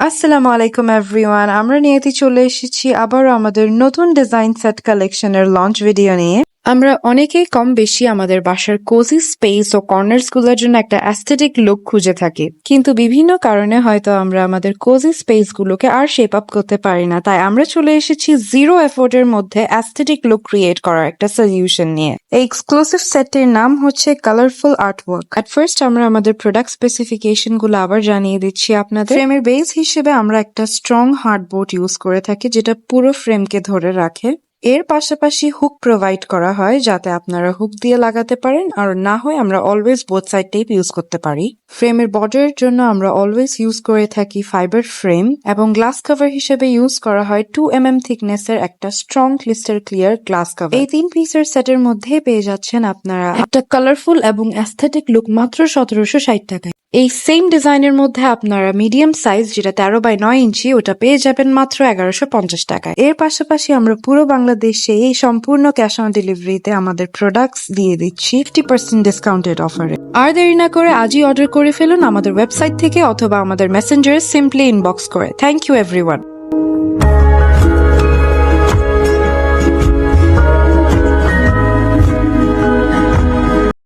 আসসালামু আলাইকুম এভরিওয়ান, আমরা নিয়তি চলে এসেছি আবারও আমাদের নতুন ডিজাইন সেট কালেকশনের লঞ্চ ভিডিও নিয়ে। আমরা অনেকেই কম বেশি আমাদের বাসার কোজি স্পেস ও কর্নার্স গুলোর জন্য একটা অ্যাস্থেটিক লুক খুঁজে থাকি, কিন্তু বিভিন্ন কারণে হয়তো আমরা আমাদের কোজি স্পেস গুলোকে আর শেপ আপ করতে পারি না। তাই আমরা চলে এসেছি জিরো এফোর্টের মধ্যে অ্যাস্থেটিক লুক ক্রিয়েট করার একটা সলিউশন নিয়ে। এই এক্সক্লুসিভ সেটটির নাম হচ্ছে কালারফুল আর্টওয়ার্ক। অ্যাট ফার্স্ট আমরা আমাদের প্রোডাক্ট স্পেসিফিকেশন গুলো আবার জানিয়ে দিচ্ছি আপনাদের। ফ্রেমের বেস হিসেবে আমরা একটা স্ট্রং হার্ডবোর্ড ইউজ করে থাকি, যেটা পুরো ফ্রেমকে ধরে রাখে। এর পাশাপাশি হুক প্রোভাইড করা হয় যাতে আপনারা হুক দিয়ে লাগাতে পারেন, আর না হয় আমরা always both side tape use করতে পারি। ফ্রেমের বর্ডারের জন্য আমরা অলওয়েজ ইউজ করে থাকি ফাইবার ফ্রেম, এবং গ্লাস কভার হিসেবে ইউজ করা হয় 2 mm থিকনেসের একটা স্ট্রং ক্লিস্টার ক্লিয়ার গ্লাস কভার। এই 3 পিসের সেটের মধ্যে পেয়ে যাচ্ছেন আপনারা একটা কালারফুল এবং অ্যাস্থেটিক লুক মাত্র 1760 টাকায়। এই সেম ডিজাইনের মধ্যে আপনারা মিডিয়াম সাইজ, যেটা 13x9 ইঞ্চি, ওটা পেয়ে যাবেন মাত্র 1150 টাকায়। এর পাশাপাশি আমরা পুরো বাংলাদেশে এই সম্পূর্ণ ক্যাশ অন ডেলিভারিতে আমাদের প্রোডাক্টস দিয়ে দিচ্ছি 50% ডিসকাউন্টেড অফারে। আর দেরি না করে আজই অর্ডার করে ফেলুন আমাদের ওয়েবসাইট থেকে অথবা আমাদের মেসেঞ্জারে সিম্পলি ইনবক্স করে। Thank you everyone.